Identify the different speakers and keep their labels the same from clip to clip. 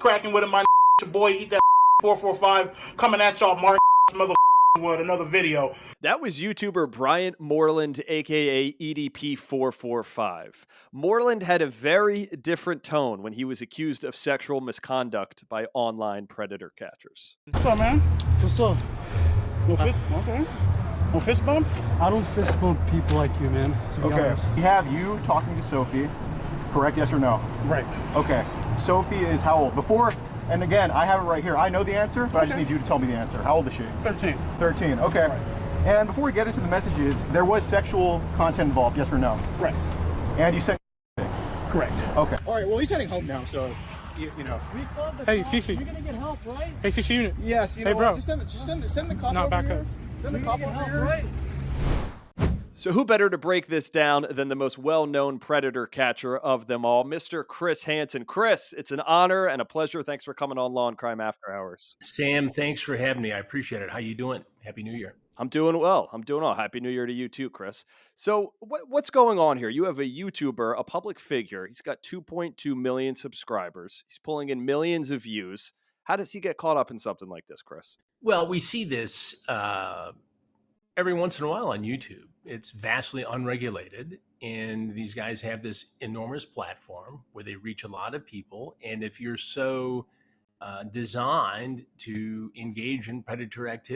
Speaker 1: cracking with it, my your boy Eat That 445 coming at y'all, Mark mother with another video.
Speaker 2: That was YouTuber Bryant Moreland, aka EDP445. Moreland had a very different tone when he was accused of sexual misconduct by online predator catchers.
Speaker 1: What's up, man?
Speaker 3: What's up?
Speaker 1: No fist? Okay. No fist bump?
Speaker 3: I don't fist bump people like you, man, to be honest.
Speaker 4: We have you talking to Sophie, correct? Yes or no?
Speaker 1: Right.
Speaker 4: Okay. Sophie is how old? Before, and again, I have it right here. I know the answer, but I just need you to tell me the answer. How old is she?
Speaker 1: 13.
Speaker 4: 13, okay. Right. And before we get into the messages, there was sexual content involved, yes or no?
Speaker 1: Right.
Speaker 4: And you sent
Speaker 1: correct.
Speaker 4: Okay. All right, well, he's heading home now, so, you know.
Speaker 3: Hey, Cece.
Speaker 5: You're gonna get help, right?
Speaker 3: Hey, Cece Unit.
Speaker 4: Yes, you know,
Speaker 3: hey, bro.
Speaker 4: just send the cop
Speaker 3: No,
Speaker 4: over
Speaker 3: back
Speaker 4: here.
Speaker 3: up.
Speaker 4: Send the cop over here.
Speaker 5: Right?
Speaker 2: So who better to break this down than the most well-known predator catcher of them all, Mr. Chris Hansen. Chris, it's an honor and a pleasure. Thanks for coming on Law&Crime After Hours.
Speaker 6: Sam, thanks for having me. I appreciate it. How you doing? Happy New Year.
Speaker 2: I'm doing well. Happy New Year to you too, Chris. So what's going on here? You have a YouTuber, a public figure. He's got 2.2 million subscribers. He's pulling in millions of views. How does he get caught up in something like this, Chris?
Speaker 6: Well, we see this every once in a while on YouTube. It's vastly unregulated, and these guys have this enormous platform where they reach a lot of people. And if you're so designed to engage in predator-like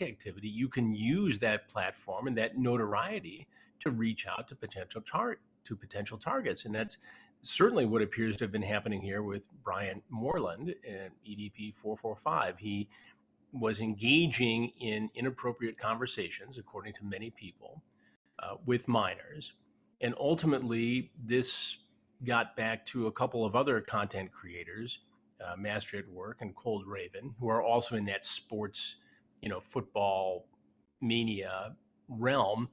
Speaker 6: activity, you can use that platform and that notoriety to reach out to potential targets. And that's certainly what appears to have been happening here with Bryant Moreland and EDP445. He was engaging in inappropriate conversations, according to many people, with minors. And ultimately, this got back to a couple of other content creators, Master at Work and Cold Raven, who are also in that sports, football mania realm.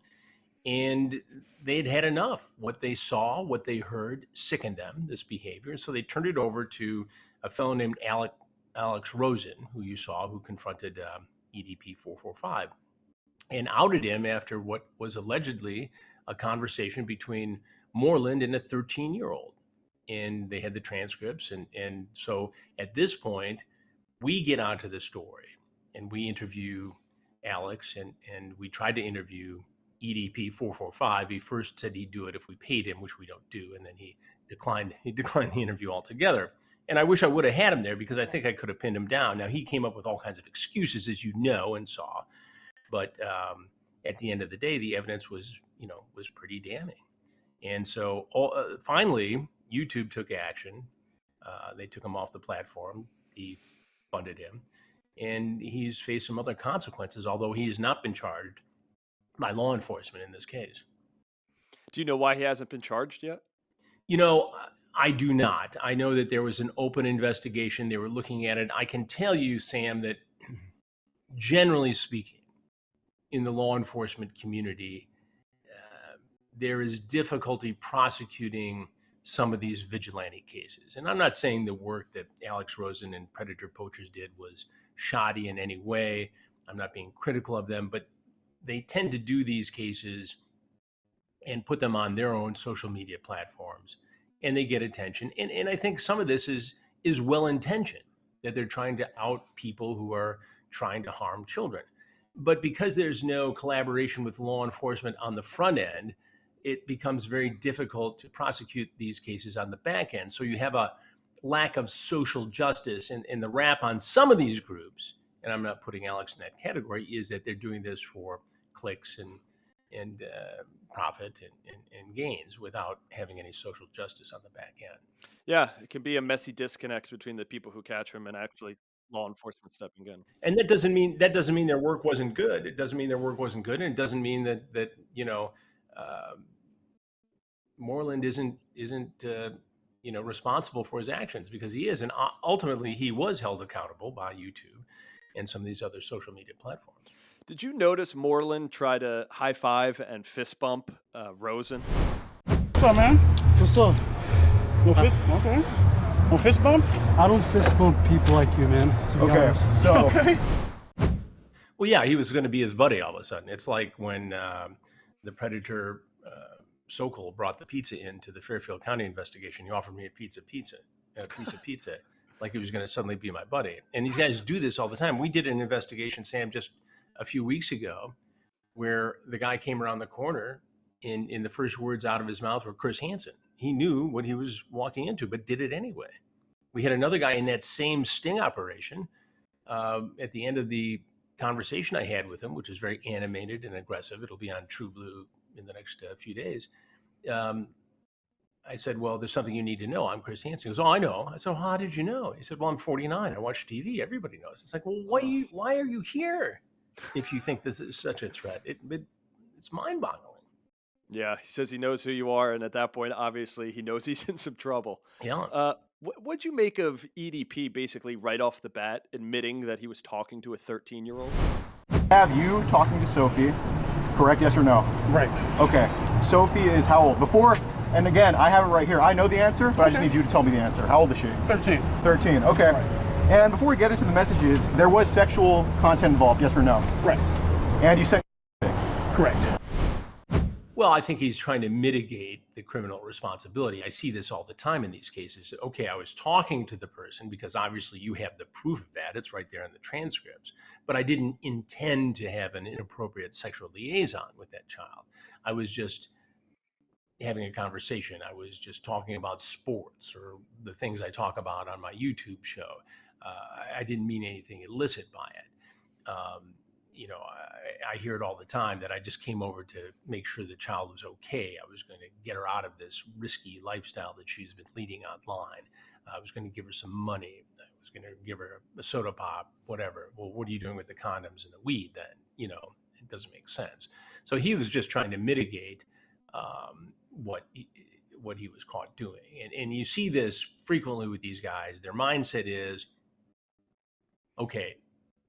Speaker 6: And they'd had enough. What they saw, what they heard, sickened them, this behavior. So they turned it over to a fellow named Alex Rosen, who you saw, who confronted EDP445 and outed him after what was allegedly a conversation between Moreland and a 13-year-old. And they had the transcripts. And so at this point, we get onto the story and we interview Alex and we tried to interview EDP445. He first said he'd do it if we paid him, which we don't do. And then he declined the interview altogether. And I wish I would have had him there because I think I could have pinned him down. Now, he came up with all kinds of excuses, as you know and saw. But at the end of the day, the evidence was pretty damning. And so finally, YouTube took action. They took him off the platform. He funded him. And he's faced some other consequences, although he has not been charged by law enforcement in this case.
Speaker 2: Do you know why he hasn't been charged yet?
Speaker 6: I do not. I know that there was an open investigation. They were looking at it. I can tell you, Sam, that generally speaking, in the law enforcement community, there is difficulty prosecuting some of these vigilante cases. And I'm not saying the work that Alex Rosen and Predator Poachers did was shoddy in any way. I'm not being critical of them, but they tend to do these cases and put them on their own social media platforms, and they get attention. And I think some of this is well-intentioned, that they're trying to out people who are trying to harm children. But because there's no collaboration with law enforcement on the front end, it becomes very difficult to prosecute these cases on the back end. So you have a lack of social justice, and the rap on some of these groups, and I'm not putting Alex in that category, is that they're doing this for clicks and profit and gains without having any social justice on the back end.
Speaker 2: Yeah, it can be a messy disconnect between the people who catch him and actually law enforcement stepping in.
Speaker 6: And that doesn't mean their work wasn't good. It doesn't mean their work wasn't good, and it doesn't mean that Moreland isn't responsible for his actions, because he is, and ultimately he was held accountable by YouTube and some of these other social media platforms.
Speaker 2: Did you notice Moreland try to high five and fist bump Rosen?
Speaker 1: What's up, man?
Speaker 3: What's up?
Speaker 1: No fist? Okay. No fist bump?
Speaker 3: I don't fist bump people like you, man, to be honest.
Speaker 4: So
Speaker 1: Okay.
Speaker 6: Well, yeah, he was going to be his buddy all of a sudden. It's like when the Predator Sokol brought the pizza into the Fairfield County investigation. He offered me a pizza. a piece of pizza, like he was going to suddenly be my buddy. And these guys do this all the time. We did an investigation, Sam, just a few weeks ago, where the guy came around the corner in the first words out of his mouth were Chris Hansen. He knew what he was walking into, but did it anyway. We had another guy in that same sting operation. At the end of the conversation I had with him, which is very animated and aggressive, it'll be on True Blue in the next few days. I said, well, there's something you need to know. I'm Chris Hansen. He goes, oh, I know. I said, well, how did you know? He said, well, I'm 49. I watch TV. Everybody knows. It's like, well, why are you here if you think this is such a threat? It's mind-boggling.
Speaker 2: Yeah, he says he knows who you are, and at that point, obviously, he knows he's in some trouble.
Speaker 6: Yeah.
Speaker 2: What'd you make of EDP basically right off the bat admitting that he was talking to a 13-year-old?
Speaker 4: Have you talking to Sophie, correct, yes or no?
Speaker 1: Right.
Speaker 4: Okay, Sophie is how old? Before, and again, I have it right here. I know the answer, but I just need you to tell me the answer. How old is she?
Speaker 1: 13.
Speaker 4: 13, okay.
Speaker 1: Right.
Speaker 4: And before we get into the messages, there was sexual content involved, yes or no?
Speaker 1: Right.
Speaker 4: And you said
Speaker 1: Correct.
Speaker 6: Well, I think he's trying to mitigate the criminal responsibility. I see this all the time in these cases. Okay, I was talking to the person because obviously you have the proof of that. It's right there in the transcripts. But I didn't intend to have an inappropriate sexual liaison with that child. I was just having a conversation. I was just talking about sports or the things I talk about on my YouTube show. I didn't mean anything illicit by it. I hear it all the time that I just came over to make sure the child was okay. I was going to get her out of this risky lifestyle that she's been leading online. I was going to give her some money. I was going to give her a soda pop, whatever. Well, what are you doing with the condoms and the weed then? It doesn't make sense. So he was just trying to mitigate what he was caught doing. And you see this frequently with these guys. Their mindset is, okay,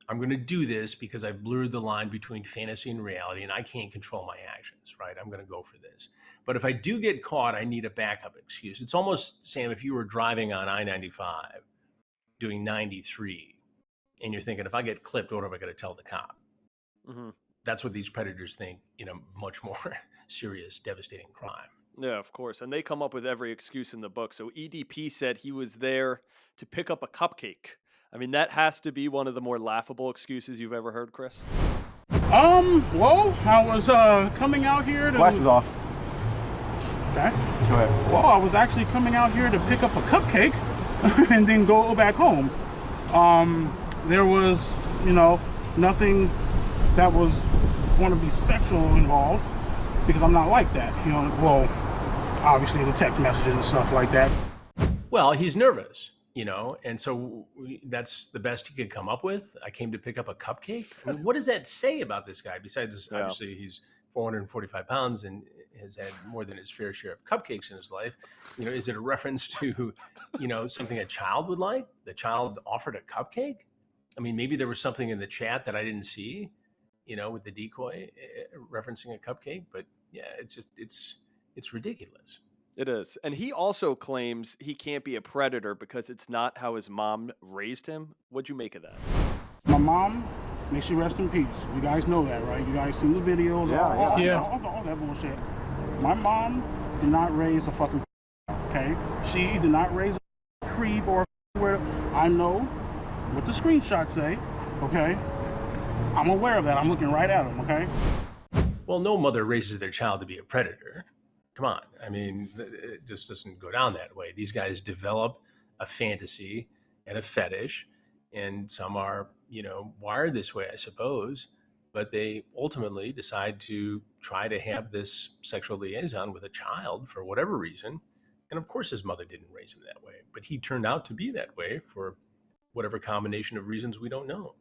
Speaker 6: I'm going to do this because I've blurred the line between fantasy and reality and I can't control my actions, right? I'm going to go for this. But if I do get caught, I need a backup excuse. It's almost, Sam, if you were driving on I-95 doing 93 and you're thinking, if I get clipped, what am I going to tell the cop? Mm-hmm. That's what these predators think in a much more serious, devastating crime.
Speaker 2: Yeah, of course. And they come up with every excuse in the book. So EDP said he was there to pick up a cupcake. I mean, that has to be one of the more laughable excuses you've ever heard, Chris.
Speaker 1: Well, I was coming out here to...
Speaker 4: Glasses off.
Speaker 1: Okay.
Speaker 4: Go ahead.
Speaker 1: Well, I was actually coming out here to pick up a cupcake and then go back home. There was, nothing that was going to be sexual involved because I'm not like that. Well, obviously the text messages and stuff like that.
Speaker 6: Well, he's nervous. And so that's the best he could come up with. I came to pick up a cupcake. I mean, what does that say about this guy? Besides, obviously, he's 445 pounds and has had more than his fair share of cupcakes in his life. Is it a reference to, something a child would like? The child offered a cupcake? I mean, maybe there was something in the chat that I didn't see, with the decoy referencing a cupcake. But yeah, it's ridiculous.
Speaker 2: It is. And he also claims he can't be a predator because it's not how his mom raised him. What'd you make of that?
Speaker 1: My mom, may she rest in peace. You guys know that, right? You guys seen the videos. All that bullshit. My mom did not raise a fucking okay? She did not raise a creep or where I know what the screenshots say, okay? I'm aware of that. I'm looking right at them, okay?
Speaker 6: Well, no mother raises their child to be a predator. Come on. I mean, it just doesn't go down that way. These guys develop a fantasy and a fetish, and some are, wired this way, I suppose, but they ultimately decide to try to have this sexual liaison with a child for whatever reason. And of course, his mother didn't raise him that way, but he turned out to be that way for whatever combination of reasons we don't know.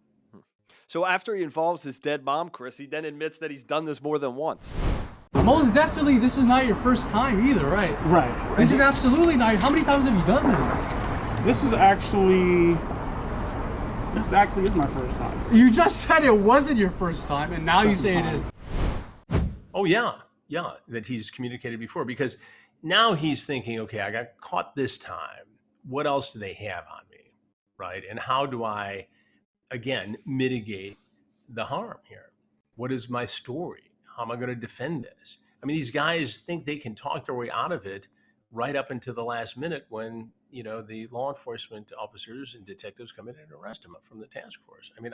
Speaker 2: So after he involves his dead mom, Chris, he then admits that he's done this more than once.
Speaker 3: Most definitely, this is not your first time either, right?
Speaker 1: Right.
Speaker 3: This is absolutely not. How many times have you done this?
Speaker 1: This actually is my first time.
Speaker 3: You just said it wasn't your first time, and now you say it is.
Speaker 6: Oh, yeah, that he's communicated before, because now he's thinking, okay, I got caught this time. What else do they have on me, right? And how do I, again, mitigate the harm here? What is my story? How am I going to defend this? I mean, these guys think they can talk their way out of it right up until the last minute when, the law enforcement officers and detectives come in and arrest him from the task force. I mean,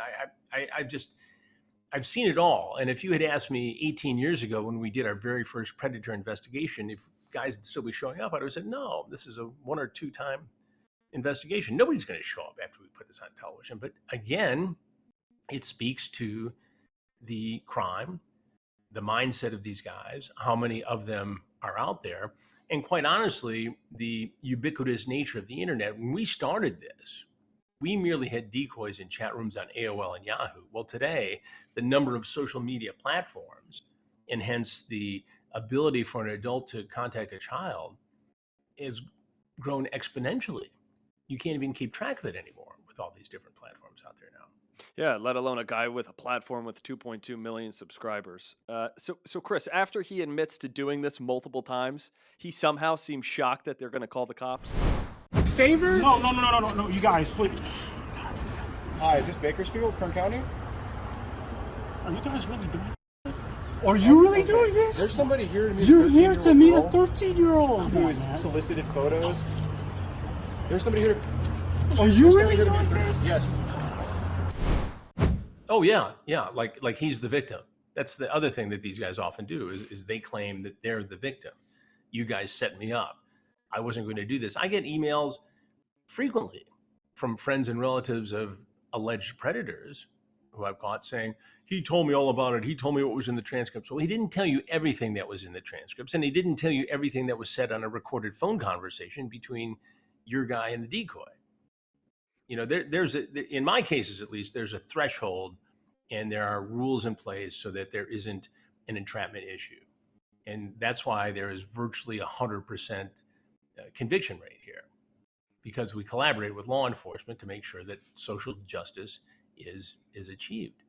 Speaker 6: I've seen it all. And if you had asked me 18 years ago when we did our very first predator investigation, if guys would still be showing up, I would have said, no, this is a 1 or 2 time investigation. Nobody's going to show up after we put this on television. But again, it speaks to the crime, the mindset of these guys, how many of them are out there. And quite honestly, the ubiquitous nature of the internet. When we started this, we merely had decoys in chat rooms on AOL and Yahoo. Well, today, the number of social media platforms, and hence the ability for an adult to contact a child, has grown exponentially. You can't even keep track of it anymore with all these different platforms out there now.
Speaker 2: Yeah, let alone a guy with a platform with 2.2 million subscribers. So Chris, after he admits to doing this multiple times, he somehow seems shocked that they're going to call the cops.
Speaker 3: Favor?
Speaker 1: No, you guys, please.
Speaker 4: Hi, is this Bakersfield, Kern County?
Speaker 1: Are you guys really doing it?
Speaker 3: Are you really doing this?
Speaker 4: There's somebody here to meet
Speaker 3: You're
Speaker 4: a
Speaker 3: here to meet a
Speaker 4: 13-year-old
Speaker 3: 13-year-old.
Speaker 4: who has solicited photos. There's somebody here.
Speaker 3: Are you
Speaker 4: There's
Speaker 3: really
Speaker 4: somebody here to
Speaker 3: doing
Speaker 4: meet-
Speaker 3: this?
Speaker 4: Yes.
Speaker 6: Oh yeah. Like he's the victim. That's the other thing that these guys often do is they claim that they're the victim. You guys set me up. I wasn't going to do this. I get emails frequently from friends and relatives of alleged predators who I've caught saying, he told me all about it. He told me what was in the transcripts. Well, he didn't tell you everything that was in the transcripts, and he didn't tell you everything that was said on a recorded phone conversation between your guy and the decoy. In my cases, at least, there's a threshold and there are rules in place so that there isn't an entrapment issue. And that's why there is virtually 100% conviction rate here, because we collaborate with law enforcement to make sure that social justice is achieved.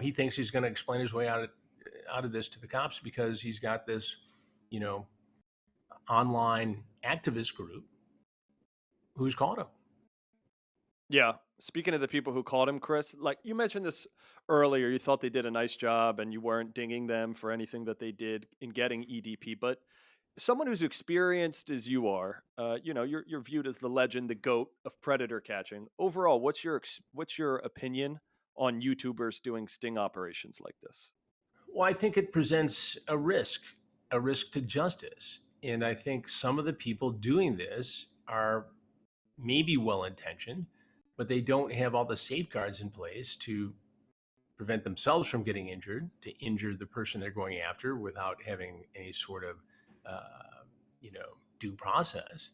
Speaker 6: He thinks he's going to explain his way out of this to the cops because he's got this, online activist group who's caught him.
Speaker 2: Yeah. Speaking of the people who called him, Chris, like you mentioned this earlier, you thought they did a nice job and you weren't dinging them for anything that they did in getting EDP. But someone who's experienced as you are, you're viewed as the legend, the GOAT of predator catching. Overall, what's your opinion on YouTubers doing sting operations like this?
Speaker 6: Well, I think it presents a risk to justice. And I think some of the people doing this are maybe well-intentioned, but they don't have all the safeguards in place to prevent themselves from getting injured, to injure the person they're going after without having any sort of, due process,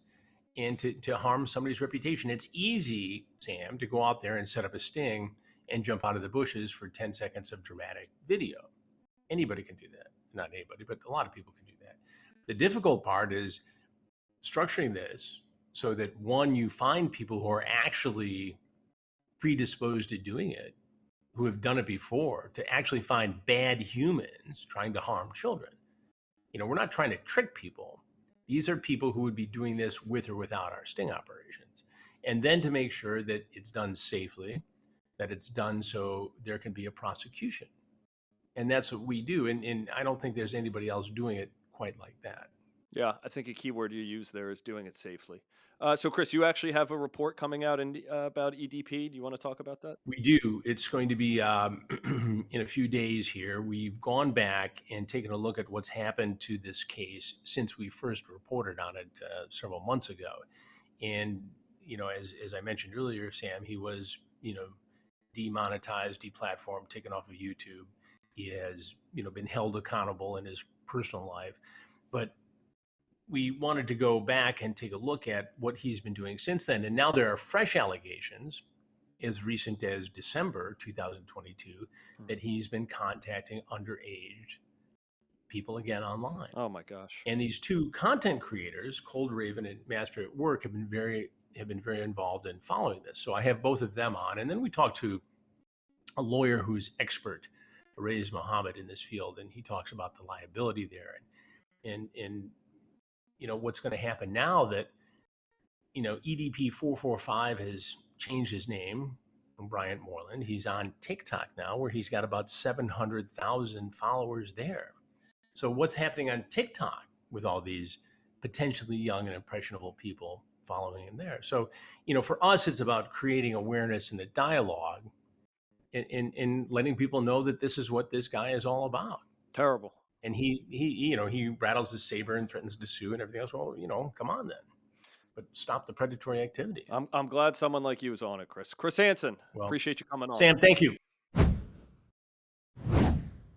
Speaker 6: and to harm somebody's reputation. It's easy, Sam, to go out there and set up a sting and jump out of the bushes for 10 seconds of dramatic video. Anybody can do that. Not anybody, but a lot of people can do that. The difficult part is structuring this so that, one, you find people who are actually predisposed to doing it, who have done it before, to actually find bad humans trying to harm children. We're not trying to trick people. These are people who would be doing this with or without our sting operations. And then to make sure that it's done safely, that it's done so there can be a prosecution. And that's what we do. And I don't think there's anybody else doing it quite like that.
Speaker 2: Yeah, I think a key word you use there is doing it safely. So, Chris, you actually have a report coming out about EDP. Do you want to talk about that?
Speaker 6: We do. It's going to be in a few days here. We've gone back and taken a look at what's happened to this case since we first reported on it several months ago. And, as I mentioned earlier, Sam, he was, demonetized, deplatformed, taken off of YouTube. He has, been held accountable in his personal life. But we wanted to go back and take a look at what he's been doing since then. And now there are fresh allegations as recent as December 2022 that he's been contacting underage people again online.
Speaker 2: Oh my gosh.
Speaker 6: And these two content creators, Cold Raven and Master at Work, have been very involved in following this. So I have both of them on. And then we talked to a lawyer who's expert, Reyes Mohammed, in this field, and he talks about the liability there. And what's going to happen now that, EDP445 has changed his name from Bryant Moreland. He's on TikTok now, where he's got about 700,000 followers there. So what's happening on TikTok with all these potentially young and impressionable people following him there. So, you know, for us, it's about creating awareness and a dialogue and letting people know that this is what this guy is all about.
Speaker 2: Terrible.
Speaker 6: And he rattles his saber and threatens to sue and everything else. Well, come on then, but stop the predatory activity.
Speaker 2: I'm glad someone like you is on it, Chris. Chris Hansen,
Speaker 6: Well,
Speaker 2: appreciate you coming on.
Speaker 6: Sam, thank you.